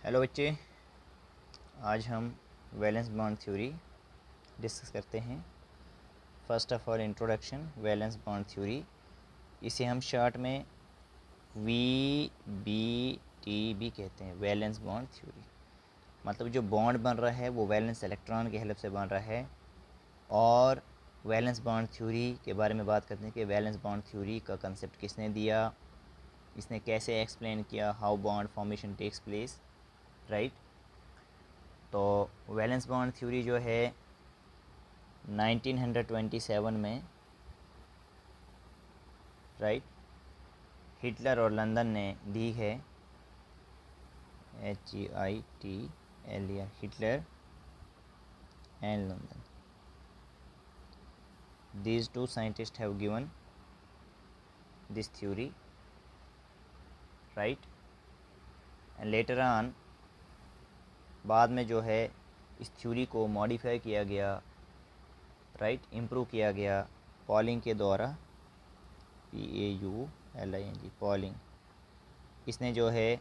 Hello बच्चे, आज हम वैलेंस बॉन्ड थ्योरी डिस्कस करते हैं। First of all introduction valence bond theory, इसे हम शॉर्ट में VBT भी कहते हैं। वैलेंस बॉन्ड थ्योरी मतलब जो बॉन्ड बन रहा है वो वैलेंस इलेक्ट्रॉन की हेल्प से बन रहा है। और वैलेंस बॉन्ड थ्योरी के बारे में बात करते हैं कि वैलेंस बॉन्ड थ्योरी का कंसेप्ट किसने दिया, इसने कैसे एक्सप्लेन किया, how bond formation takes place, right. तो वैलेंस बॉन्ड थ्योरी जो है 1927 में, राइट, हिटलर और लंदन ने दी है। HITLER, Hitler and London, these two scientists have given this theory, right, and later on बाद में जो है इस थ्योरी को मॉडिफाई किया गया, राइट, इम्प्रूव किया गया पॉलिंग के द्वारा, PAULING, पॉलिंग। इसने जो है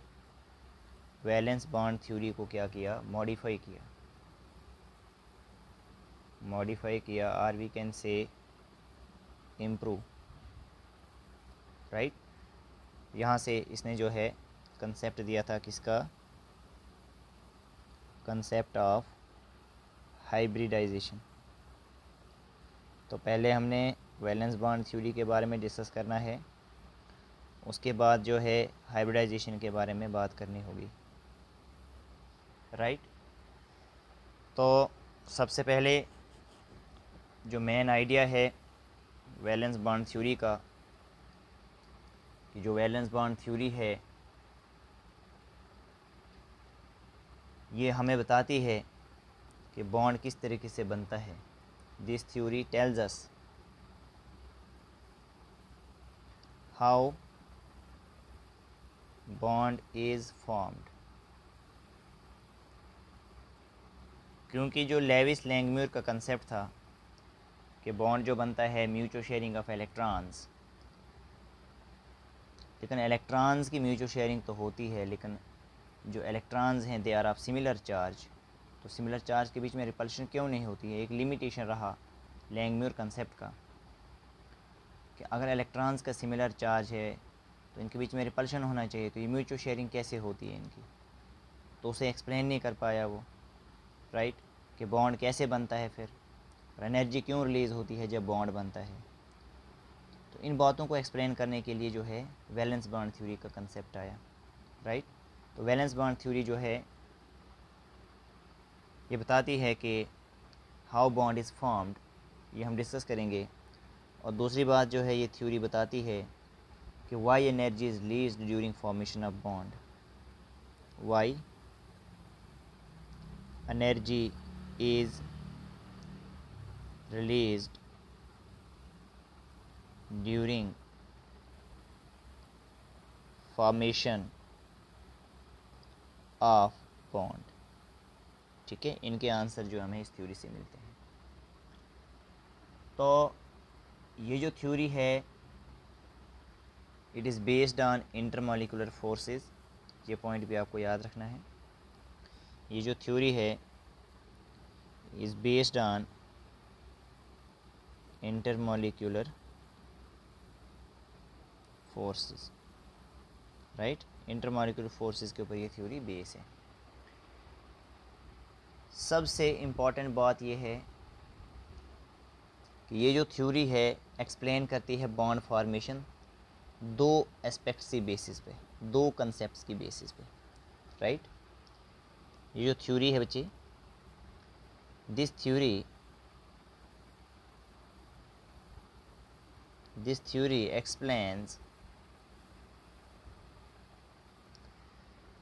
वैलेंस बॉन्ड थ्योरी को क्या किया, मॉडिफाई किया, और we can say improve, right. यहाँ से इसने जो है कंसेप्ट दिया था, किसका, कंसेप्ट ऑफ हाइब्रिडाइजेशन। तो पहले हमने वैलेंस बॉन्ड थ्योरी के बारे में डिस्कस करना है, उसके बाद जो है हाइब्रिडाइजेशन के बारे में बात करनी होगी, राइट। तो सबसे पहले जो मेन आइडिया है वैलेंस बॉन्ड थ्योरी का, कि जो वैलेंस बॉन्ड थ्योरी है ये हमें बताती है कि बॉन्ड किस तरीके से बनता है। This theory tells us how bond is formed. क्योंकि जो लेविस लैंगम्यूर का कंसेप्ट था कि बॉन्ड जो बनता है म्यूचुअल शेयरिंग ऑफ इलेक्ट्रॉन्स, लेकिन इलेक्ट्रॉन्स की म्यूचुअल शेयरिंग तो होती है, लेकिन जो इलेक्ट्रॉन्स हैं they are of similar charge. तो सिमिलर चार्ज के बीच में रिपल्शन क्यों नहीं होती है? एक लिमिटेशन रहा लैंगम्यूर कंसेप्ट का कि अगर इलेक्ट्रॉन्स का सिमिलर चार्ज है तो इनके बीच में रिपल्शन होना चाहिए, तो ये म्यूचुअल शेयरिंग कैसे होती है इनकी? तो उसे एक्सप्लेन नहीं कर पाया वो, राइट, कि बॉन्ड कैसे बनता है फिर, और एनर्जी क्यों रिलीज़ होती है जब बॉन्ड बनता है। तो इन बातों को एक्सप्लेन करने के लिए जो है वैलेंस बॉन्ड थ्योरी का कंसेप्ट आया, राइट। तो वैलेंस बॉन्ड थ्योरी जो है ये बताती है कि हाउ बॉन्ड इज़ फॉर्म्ड, ये हम डिस्कस करेंगे। और दूसरी बात जो है ये थ्योरी बताती है कि why energy is released during formation of bond, why energy is released during formation of bond. ठीक है, इनके आंसर जो हमें इस थ्योरी से मिलते हैं। तो ये जो थ्योरी है it is based on intermolecular forces, ये पॉइंट भी आपको याद रखना है। ये जो थ्योरी है is based on intermolecular forces, right. Intermolecular forces के ऊपर ये थ्योरी बेस है। सबसे इम्पॉर्टेंट बात ये है कि ये जो थ्योरी है एक्सप्लेन करती है बॉन्ड फॉर्मेशन दो एस्पेक्ट्स की बेसिस पे, दो कंसेप्ट्स की बेसिस पे, राइट। ये जो थ्योरी है बच्चे, this theory explains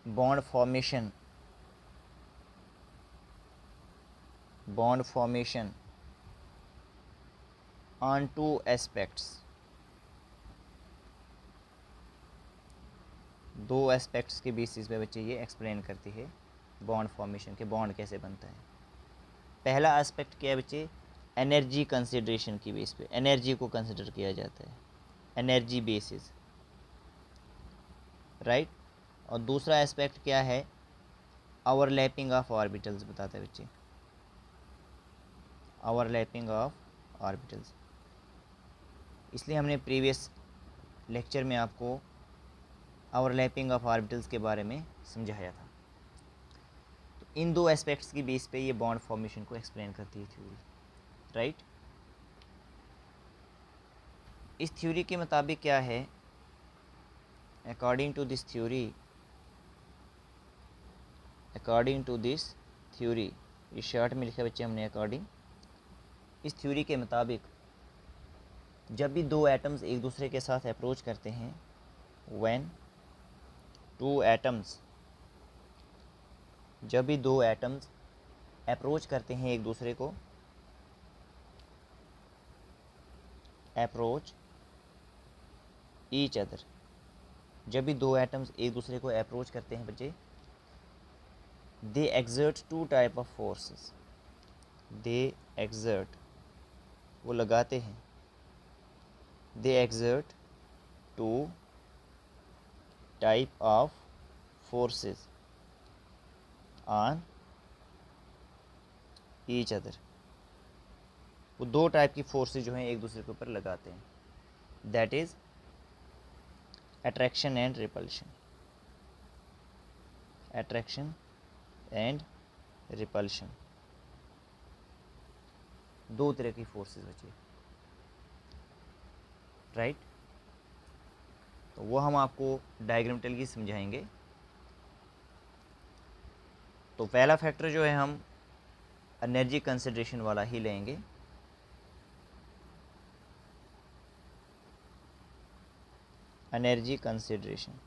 bond formation on two aspects, दो एस्पेक्ट्स के बेसिस पे बच्चे ये एक्सप्लेन करती है बॉन्ड फॉर्मेशन के, बॉन्ड कैसे बनता है। पहला एस्पेक्ट क्या है बच्चे, एनर्जी कंसिडरेशन की बेस पे, एनर्जी को कंसिडर किया जाता है, एनर्जी बेसिस, राइट। और दूसरा एस्पेक्ट क्या है, ओवरलैपिंग ऑफ ऑर्बिटल्स बताता है बच्चे, ओवरलैपिंग ऑफ ऑर्बिटल्स। इसलिए हमने प्रीवियस लेक्चर में आपको ओवरलैपिंग ऑफ ऑर्बिटल्स के बारे में समझाया था। तो इन दो एस्पेक्ट्स की बेस पे ये बॉन्ड फॉर्मेशन को एक्सप्लेन करती है थ्योरी, राइट। इस थ्योरी के मुताबिक क्या है, according to this theory, according to this theory, इस शॉर्ट में लिखा बच्चे हमने अकॉर्डिंग, इस थ्योरी के मुताबिक जब भी दो एटम्स एक दूसरे के साथ अप्रोच करते हैं, व्हेन टू एटम्स, जब भी दो एटम्स अप्रोच करते हैं एक दूसरे को, अप्रोच ईच अदर, जब भी दो एटम्स एक दूसरे को अप्रोच करते हैं बच्चे, they exert two type of forces, they exert, वो लगाते हैं, they exert two type of forces on each other, वो दो टाइप की फोर्सेस जो हैं एक दूसरे के ऊपर लगाते हैं, that is attraction and repulsion, attraction and repulsion, दो तरह की फोर्सेस बची, राइट। तो वो हम आपको डायग्रामेटिकली समझाएंगे। तो पहला फैक्टर जो है हम एनर्जी कंसिडरेशन वाला ही लेंगे। एनर्जी कंसिडरेशन,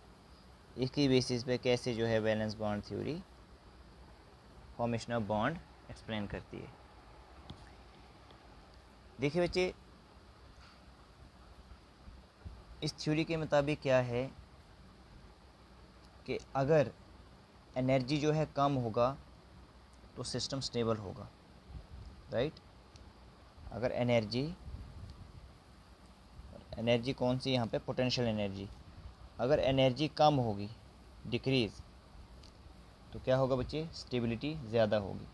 इसकी बेसिस पे कैसे जो है valence bond theory formation of bond explain करती है। देखिए बच्चे, इस थ्योरी के मुताबिक क्या है कि अगर एनर्जी जो है कम होगा तो सिस्टम स्टेबल होगा, राइट। अगर एनर्जी, एनर्जी कौन सी यहाँ पे, पोटेंशियल एनर्जी, अगर एनर्जी कम होगी, डिक्रीज़, तो क्या होगा बच्चे, स्टेबिलिटी ज़्यादा होगी,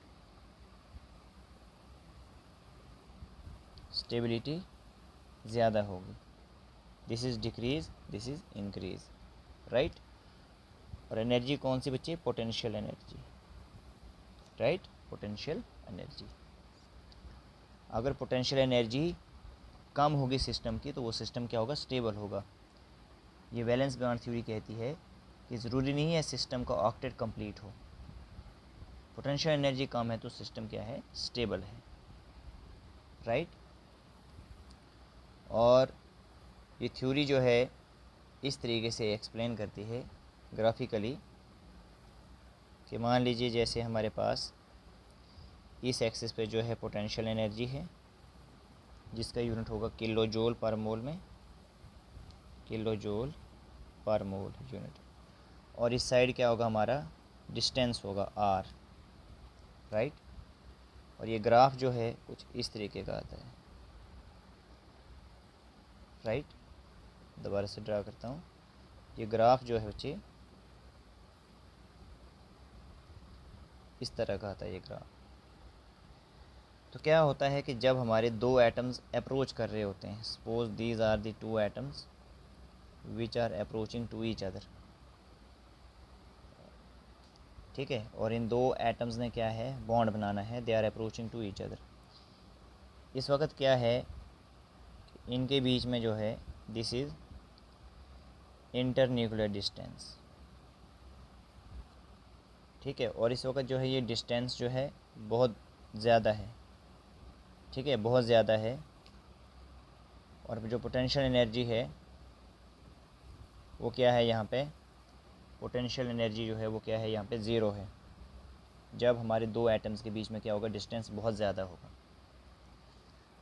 स्टेबिलिटी ज़्यादा होगी। This is decrease, this is increase, right. और एनर्जी कौन सी बच्चे, potential energy, right, potential energy. अगर पोटेंशियल एनर्जी कम होगी सिस्टम की तो वो सिस्टम क्या होगा, स्टेबल होगा। ये वैलेंस बॉन्ड थ्योरी कहती है कि ज़रूरी नहीं है सिस्टम का ऑक्टेट कंप्लीट हो, पोटेंशियल एनर्जी कम है तो सिस्टम क्या है, स्टेबल है, राइट। और ये थ्योरी जो है इस तरीके से एक्सप्लेन करती है ग्राफिकली कि मान लीजिए जैसे हमारे पास इस एक्सिस पे जो है पोटेंशियल एनर्जी है जिसका यूनिट होगा किलो जूल पर मोल में, किलो जूल पर मोल यूनिट, और इस साइड क्या होगा हमारा, डिस्टेंस होगा आर, राइट। और ये ग्राफ जो है कुछ इस तरीके का आता है, राइट। दोबारा से ड्रा करता हूँ, ये ग्राफ जो है बच्चे इस तरह का आता है ये ग्राफ। तो क्या होता है कि जब हमारे दो एटम्स अप्रोच कर रहे होते हैं, suppose these are the two atoms which are approaching to each other, ठीक है, और इन दो एटम्स ने क्या है, बॉन्ड बनाना है, they are approaching to each other. इस वक्त क्या है, इनके बीच में जो है, this is inter nuclear distance, ठीक है। और इस वक्त जो है ये डिस्टेंस जो है बहुत ज़्यादा है, ठीक है, बहुत ज़्यादा है। और जो पोटेंशियल एनर्जी है वो क्या है, यहाँ पे पोटेंशियल एनर्जी जो है वो क्या है, यहाँ पे ज़ीरो है, जब हमारे दो एटम्स के बीच में क्या होगा, डिस्टेंस बहुत ज़्यादा होगा।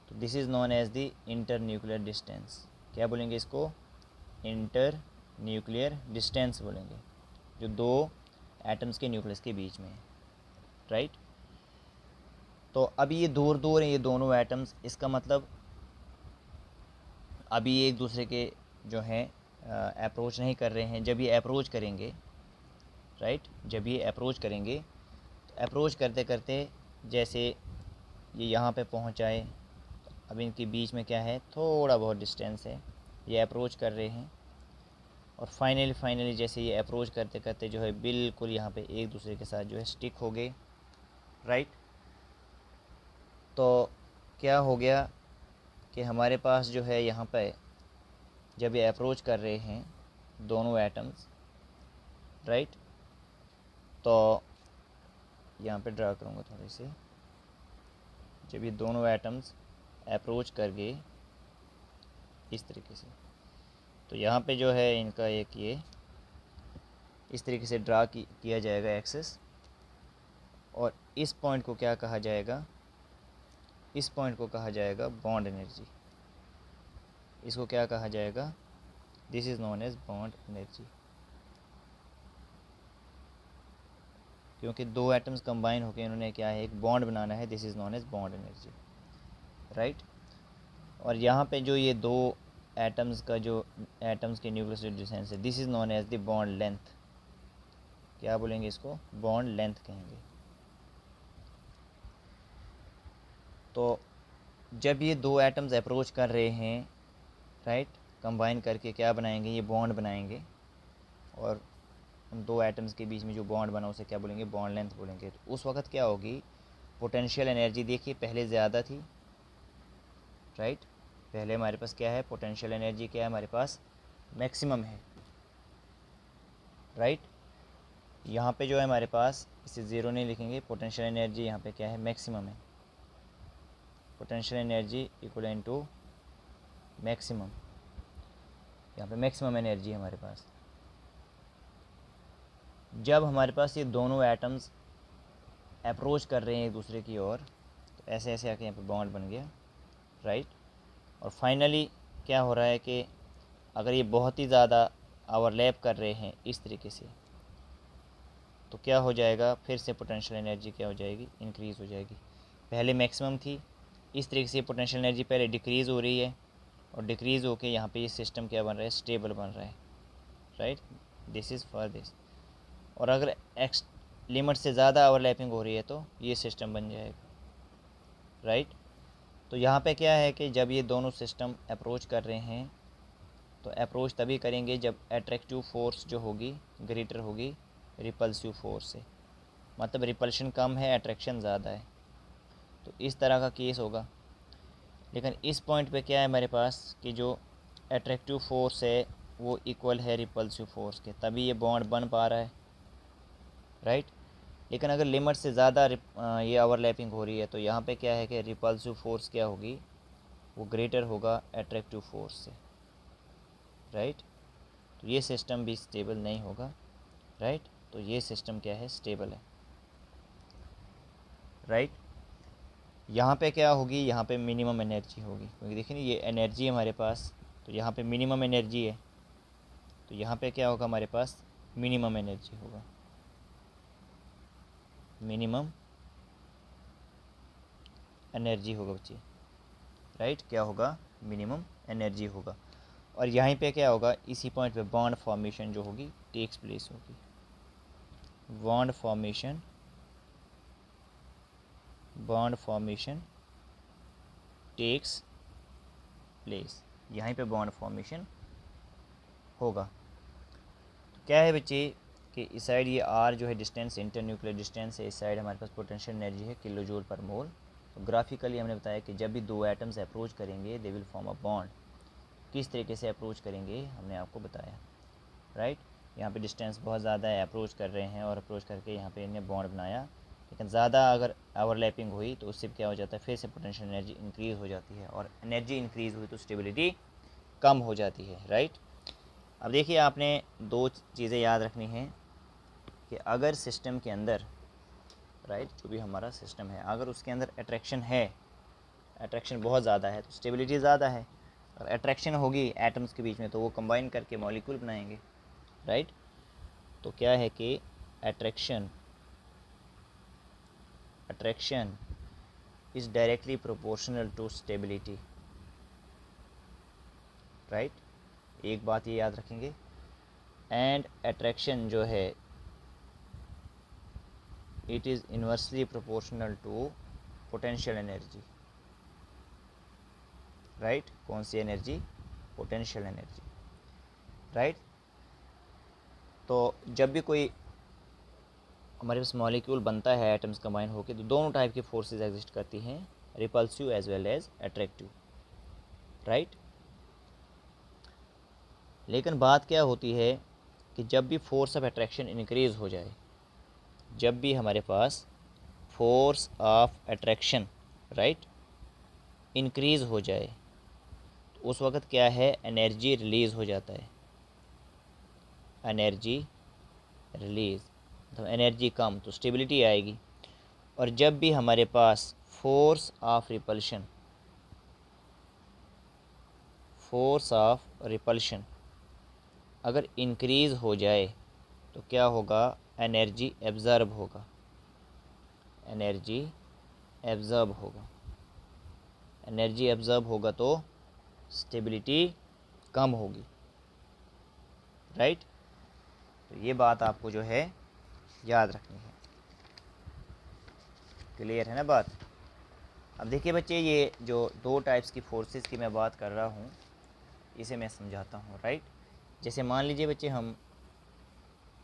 तो this is known as the inter nuclear distance, क्या बोलेंगे इसको, इंटर न्यूक्लियर डिस्टेंस बोलेंगे, जो दो एटम्स के न्यूक्लियस के बीच में है, राइट। तो अभी ये दूर दूर हैं ये दोनों एटम्स, इसका मतलब अभी एक दूसरे के जो हैं अप्रोच नहीं कर रहे हैं। जब ये अप्रोच करेंगे राइट। जब ये अप्रोच करेंगे तो अप्रोच करते करते जैसे ये यहाँ पे पहुँच आए, अब इनके बीच में क्या है, थोड़ा बहुत डिस्टेंस है, ये अप्रोच कर रहे हैं और फाइनली जैसे ये अप्रोच करते करते जो है बिल्कुल यहाँ पे एक दूसरे के साथ जो है स्टिक हो गए, राइट। तो क्या हो गया कि हमारे पास जो है यहाँ पे जब ये अप्रोच कर रहे हैं दोनों एटम्स, राइट, तो यहाँ पे ड्रा करूँगा थोड़े से, जब ये दोनों एटम्स अप्रोच कर गए इस तरीके से, तो यहाँ पे जो है इनका एक ये इस तरीके से ड्रा किया जाएगा एक्सेस, और इस पॉइंट को क्या कहा जाएगा, इस पॉइंट को कहा जाएगा बॉन्ड एनर्जी। इसको क्या कहा जाएगा, this is known as bond energy, क्योंकि दो एटम्स कंबाइन होकर इन्होंने क्या है, एक बॉन्ड बनाना है, this is known as bond energy, right. और यहाँ पे जो ये दो एटम्स का जो एटम्स के न्यूक्लियर डिस्टेंस है, this is known as the bond length. क्या बोलेंगे इसको, बॉन्ड लेंथ कहेंगे। तो जब ये दो एटम्स अप्रोच कर रहे हैं, राइट, कंबाइन करके क्या बनाएंगे, ये बॉन्ड बनाएंगे, और उन दो एटम्स के बीच में जो बॉन्ड बना उसे क्या बोलेंगे, बॉन्ड लेंथ बोलेंगे। तो उस वक्त क्या होगी, पोटेंशियल एनर्जी देखिए पहले ज़्यादा थी, राइट। पहले हमारे पास क्या है, पोटेंशियल एनर्जी क्या है हमारे पास, मैक्सिमम है, राइट। यहाँ पे जो है हमारे पास, इसे ज़ीरो नहीं लिखेंगे, पोटेंशियल एनर्जी यहाँ पे क्या है, मैक्सिमम है। Potential energy equal to maximum, यहाँ पे मैक्सिमम एनर्जी है हमारे पास। जब हमारे पास ये दोनों एटम्स अप्रोच कर रहे हैं एक दूसरे की ओर, तो ऐसे ऐसे आके यहाँ पे बॉन्ड बन गया, राइट। और फाइनली क्या हो रहा है कि अगर ये बहुत ही ज़्यादा ओवरलैप कर रहे हैं इस तरीके से, तो क्या हो जाएगा, फिर से पोटेंशियल एनर्जी क्या हो जाएगी, इंक्रीज़ हो जाएगी। पहले मैक्सिमम थी, इस तरीके से पोटेंशियल एनर्जी पहले डिक्रीज़ हो रही है, और डिक्रीज़ होके यहाँ पे ये सिस्टम क्या बन रहा है, स्टेबल बन रहा है, right. This is for this. और अगर एक्स लिमिट से ज़्यादा ओवरलैपिंग हो रही है तो ये सिस्टम बन जाएगा, राइट। तो यहाँ पे क्या है कि जब ये दोनों सिस्टम अप्रोच कर रहे हैं, तो अप्रोच तभी करेंगे जब एट्रैक्टिव फोर्स जो होगी ग्रेटर होगी रिपल्सिव फोर्स से, मतलब रिपल्शन कम है, अट्रैक्शन ज़्यादा है, तो इस तरह का केस होगा। लेकिन इस पॉइंट पे क्या है हमारे पास कि जो एट्रैक्टिव फोर्स है वो इक्वल है रिपल्सिव फोर्स के, तभी ये बॉन्ड बन पा रहा है, राइट। लेकिन अगर लिमिट से ज़्यादा ये ओवरलैपिंग हो रही है, तो यहाँ पे क्या है कि रिपल्सिव फोर्स क्या होगी, वो ग्रेटर होगा एट्रैक्टिव फोर्स से, राइट। तो ये सिस्टम भी स्टेबल नहीं होगा, राइट। तो ये सिस्टम क्या है, स्टेबल है, राइट। यहाँ पे क्या होगी, यहाँ पे मिनिमम एनर्जी होगी, क्योंकि देखिए ये एनर्जी हमारे पास, तो यहाँ पे मिनिमम एनर्जी है, तो यहाँ पे क्या होगा हमारे पास, मिनिमम एनर्जी होगा, मिनिमम एनर्जी होगा बच्चे, राइट। क्या होगा, मिनिमम एनर्जी होगा। और यहीं पे क्या होगा, इसी पॉइंट पे बॉन्ड फॉर्मेशन जो होगी टेक्स प्लेस होगी, बॉन्ड फॉर्मेशन टेक्स प्लेस, यहीं पे बॉन्ड फॉर्मेशन होगा। तो क्या है बच्चे कि इस साइड ये आर जो है डिस्टेंस, इंटर न्यूक्लियर डिस्टेंस है, इस साइड हमारे पास पोटेंशियल एनर्जी है किलो जूल पर मोल। तो ग्राफिकली हमने बताया कि जब भी दो एटम्स अप्रोच करेंगे they will form a bond. किस तरीके से अप्रोच करेंगे हमने आपको बताया, राइट। यहाँ पे डिस्टेंस बहुत ज़्यादा है, अप्रोच कर रहे हैं, और अप्रोच करके यहाँ पे इन्हें बॉन्ड बनाया, लेकिन ज़्यादा अगर ओवरलैपिंग हुई तो उससे क्या हो जाता है, फिर से पोटेंशियल एनर्जी इंक्रीज़ हो जाती है, और एनर्जी इंक्रीज़ हुई तो स्टेबिलिटी कम हो जाती है, राइट। अब देखिए आपने दो चीज़ें याद रखनी हैं कि अगर सिस्टम के अंदर, राइट, जो भी हमारा सिस्टम है, अगर उसके अंदर अट्रैक्शन है, अट्रैक्शन बहुत ज़्यादा है तो स्टेबिलिटी ज़्यादा है, और अट्रैक्शन होगी एटम्स के बीच में तो वो कंबाइन करके मॉलिक्यूल बनाएंगे, राइट। तो क्या है कि attraction is directly proportional to stability, right. एक बात ये याद रखेंगे, एंड अट्रैक्शन जो है it is inversely proportional to potential energy, right. कौन सी एनर्जी? Potential energy, right. तो जब भी कोई हमारे पास मॉलिक्यूल बनता है एटम्स कंबाइन होकर, तो दोनों टाइप की फोर्सेस एग्जिस्ट करती हैं, repulsive as well as attractive, right. लेकिन बात क्या होती है कि जब भी फोर्स ऑफ अट्रैक्शन इंक्रीज़ हो जाए, जब भी हमारे पास force of attraction, right, increase हो जाए, तो उस वक़्त क्या है, एनर्जी रिलीज़ हो जाता है, एनर्जी रिलीज़, तो एनर्जी कम, तो स्टेबिलिटी आएगी। और जब भी हमारे पास force of repulsion, force of repulsion अगर इंक्रीज़ हो जाए, तो क्या होगा, एनर्जी एब्ज़र्ब होगा, एनर्जी एब्ज़र्ब होगा, एनर्जी एब्ज़र्ब होगा तो स्टेबिलिटी कम होगी, राइट। तो ये बात आपको जो है याद रखनी है। क्लियर है ना बात? अब देखिए बच्चे, ये जो दो टाइप्स की फोर्सेस की मैं बात कर रहा हूँ, इसे मैं समझाता हूँ, राइट। जैसे मान लीजिए बच्चे, हम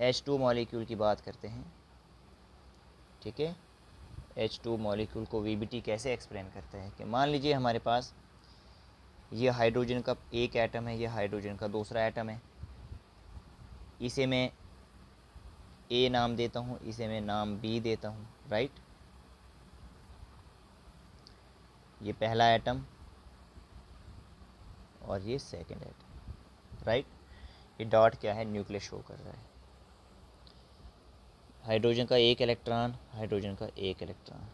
H2 मॉलिक्यूल की बात करते हैं, ठीक है। H2 मॉलिक्यूल को VBT कैसे एक्सप्लेन करते हैं कि मान लीजिए हमारे पास ये हाइड्रोजन का एक एटम है, ये हाइड्रोजन का दूसरा एटम है, इसे मैं A नाम देता हूँ, इसे मैं नाम B देता हूँ, राइट। ये पहला एटम और ये सेकंड एटम, राइट। ये डॉट क्या है, न्यूक्लियस शो कर रहा है। हाइड्रोजन का एक इलेक्ट्रॉन, हाइड्रोजन का एक इलेक्ट्रॉन,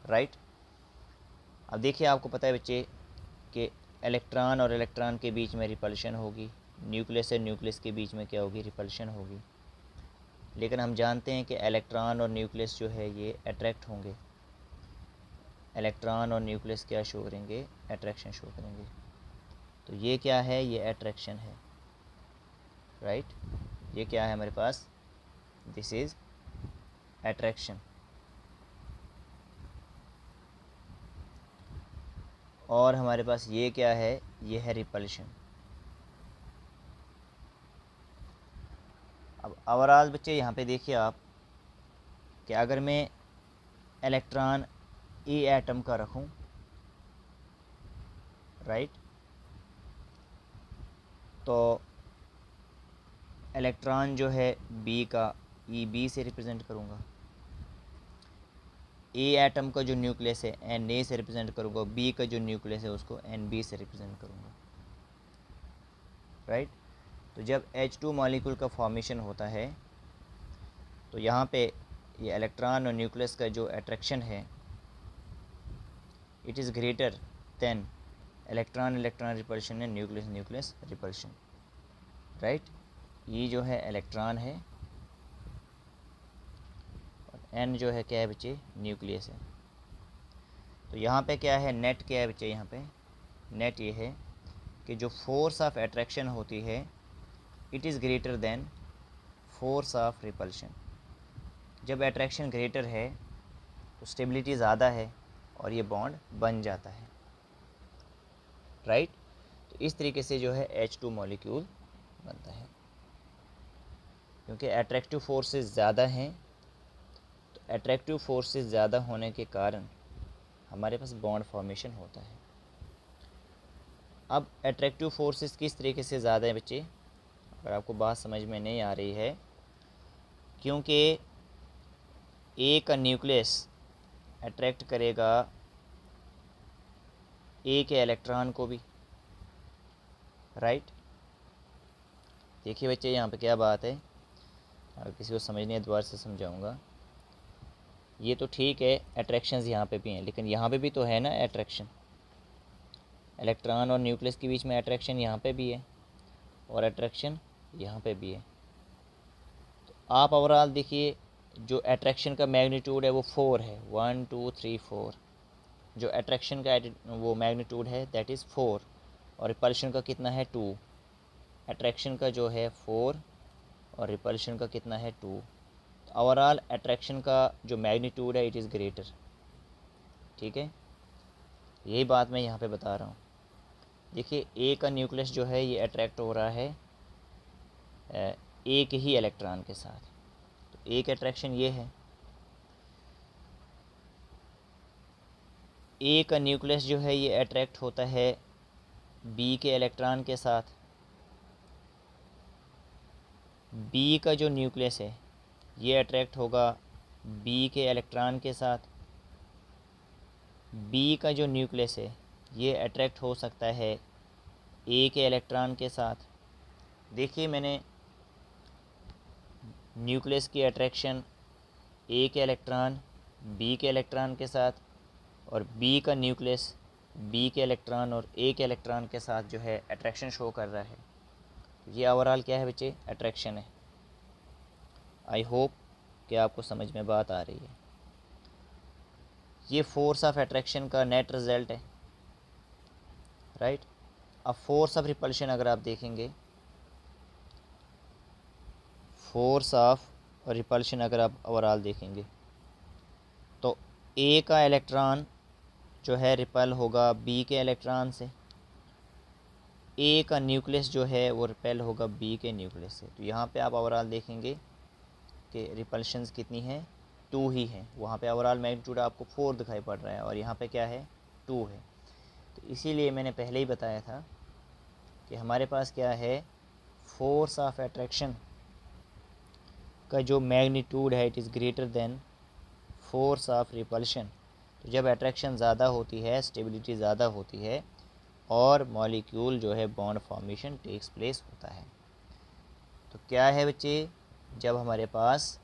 राइट। अब देखिए, आपको पता है बच्चे कि इलेक्ट्रॉन और इलेक्ट्रॉन के बीच में रिपल्शन होगी, न्यूक्लियस से न्यूक्लियस के बीच में क्या होगी, रिपल्शन होगी। लेकिन हम जानते हैं कि इलेक्ट्रॉन और न्यूक्लियस जो है ये अट्रैक्ट होंगे, इलेक्ट्रॉन और न्यूक्लियस क्या शो करेंगे, अट्रैक्शन शो करेंगे। तो ये क्या है, ये अट्रैक्शन है, राइट। ये क्या है हमारे पास, दिस इज़ अट्रैक्शन। और हमारे पास ये क्या है, ये है रिपल्शन। अब ओवरऑल बच्चे यहाँ पे देखिए आप कि अगर मैं इलेक्ट्रॉन ए एटम का रखूं, राइट, तो इलेक्ट्रॉन जो है बी का ई बी से रिप्रेजेंट करूँगा, ए एटम का जो न्यूक्लियस है एन ए से रिप्रेजेंट करूँगा, बी का जो न्यूक्लियस है उसको एन बी से रिप्रेजेंट करूँगा, राइट। तो जब H2 मॉलिक्यूल का फॉर्मेशन होता है, तो यहाँ पे ये इलेक्ट्रॉन और न्यूक्लियस का जो अट्रैक्शन है, it is greater than electron electron repulsion and nucleus nucleus repulsion, right. ये जो है इलेक्ट्रॉन है और एन जो है क्या है बच्चे, न्यूक्लियस है। तो यहाँ पे क्या है, नेट क्या है बच्चे, यहाँ पे नेट ये है कि जो फोर्स ऑफ अट्रैक्शन होती है, it is greater than force of repulsion. जब अट्रैक्शन ग्रेटर है तो स्टेबिलिटी ज़्यादा है और ये बॉन्ड बन जाता है, राइट। तो इस तरीके से जो है H2 मॉलिक्यूल बनता है। क्योंकि अट्रैक्टिव फोर्सेस ज़्यादा हैं, तो अट्रैक्टिव फोर्सेस ज़्यादा होने के कारण हमारे पास बॉन्ड फॉर्मेशन होता है। अब अट्रैक्टिव फोर्सेस किस तरीके से ज़्यादा है बच्चे, अगर आपको बात समझ में नहीं आ रही है, क्योंकि ए का न्यूक्लियस अट्रैक्ट करेगा ए के इलेक्ट्रॉन को भी, राइट। देखिए बच्चे, यहाँ पे क्या बात है, अगर किसी को समझनी है दोबारा से समझाऊंगा। ये तो ठीक है, अट्रैक्शंस यहाँ पे भी हैं, लेकिन यहाँ पे भी तो है ना अट्रैक्शन, इलेक्ट्रॉन और न्यूक्लियस के बीच में अट्रैक्शन यहाँ पे भी है और अट्रैक्शन यहाँ पे भी है। तो आप ओवरऑल देखिए, जो अट्रैक्शन का मैग्नीट्यूड है वो 4 है, 1 2 3 4। जो अट्रैक्शन का वो मैग्नीट्यूड है दैट इज़ 4, और रिपल्शन का कितना है, 2। अट्रैक्शन का जो है 4 और रिपल्शन का कितना है, 2। तो ओवरऑल अट्रैक्शन का जो मैग्नीट्यूड है इट इज़ ग्रेटर। ठीक है, यही बात मैं यहाँ पे बता रहा हूँ। देखिए ए का न्यूक्लियस जो है ये अट्रैक्ट हो रहा है एक ही इलेक्ट्रॉन के साथ, तो एक अट्रैक्शन ये है। ए का न्यूक्लियस जो है ये अट्रैक्ट होता है बी के इलेक्ट्रॉन के साथ। बी का जो न्यूक्लियस है ये अट्रैक्ट होगा बी के इलेक्ट्रॉन के साथ। बी का जो न्यूक्लियस है ये अट्रैक्ट हो सकता है ए के इलेक्ट्रॉन के साथ। देखिए मैंने न्यूक्लियस की अट्रैक्शन ए के इलेक्ट्रॉन बी के इलेक्ट्रॉन के साथ, और बी का न्यूक्लियस बी के इलेक्ट्रॉन और ए के इलेक्ट्रॉन के साथ जो है अट्रैक्शन शो कर रहा है। ये ओवरऑल क्या है बच्चे, अट्रैक्शन है। आई होप कि आपको समझ में बात आ रही है। ये फोर्स ऑफ अट्रैक्शन का नेट रिज़ल्ट है, राइट। अब फोर्स ऑफ रिपल्शन अगर आप देखेंगे, फोर्स ऑफ रिपल्शन अगर आप ओवरऑल देखेंगे तो ए का इलेक्ट्रॉन जो है रिपेल होगा बी के इलेक्ट्रॉन से, ए का न्यूक्लियस जो है वो रिपेल होगा बी के न्यूक्लियस से। तो यहाँ पे आप ओवरऑल देखेंगे कि रिपल्शंस कितनी है, 2 ही है। वहाँ पे ओवरऑल मैग्नीट्यूड आपको 4 दिखाई पड़ रहा है और यहाँ पे क्या है, 2 है। तो इसीलिए मैंने पहले ही बताया था कि हमारे पास क्या है, फोर्स ऑफ अट्रैक्शन का जो मैग्नीट्यूड है it is greater than force of repulsion. तो जब अट्रैक्शन ज़्यादा होती है, स्टेबिलिटी ज़्यादा होती है और मॉलिक्यूल जो है बॉन्ड फॉर्मेशन टेक्स प्लेस होता है। तो क्या है बच्चे, जब हमारे पास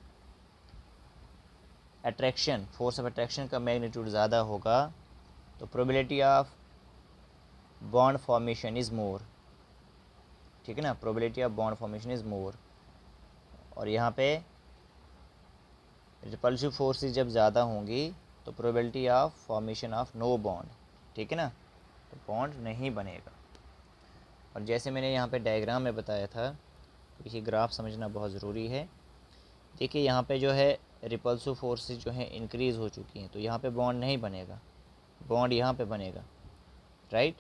अट्रैक्शन, फोर्स ऑफ अट्रैक्शन का मैग्नीट्यूड ज़्यादा होगा तो probability of bond formation is more. ठीक है ना, probability of bond formation is more. और यहाँ पे रिपल्सिव फोर्सेस जब ज़्यादा होंगी तो probability of formation of no bond, ठीक है ना, तो बॉन्ड नहीं बनेगा। और जैसे मैंने यहाँ पे डायग्राम में बताया था, तो ये ग्राफ समझना बहुत ज़रूरी है। देखिए यहाँ पे जो है रिपल्सिव फोर्सेस जो हैं इंक्रीज़ हो चुकी हैं, तो यहाँ पे बॉन्ड नहीं बनेगा, बॉन्ड यहाँ पे बनेगा, राइट।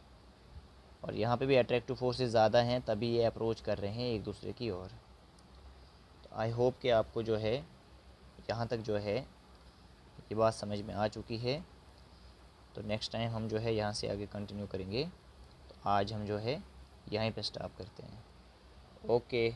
और यहाँ पे भी अट्रैक्टिव फोर्सेस ज़्यादा हैं तभी ये अप्रोच कर रहे हैं एक दूसरे की ओर। तो आई होप कि आपको जो है यहाँ तक जो है ये बात समझ में आ चुकी है। तो नेक्स्ट टाइम हम जो है यहाँ से आगे कंटिन्यू करेंगे। तो आज हम जो है यहीं पे स्टॉप करते हैं। ओके।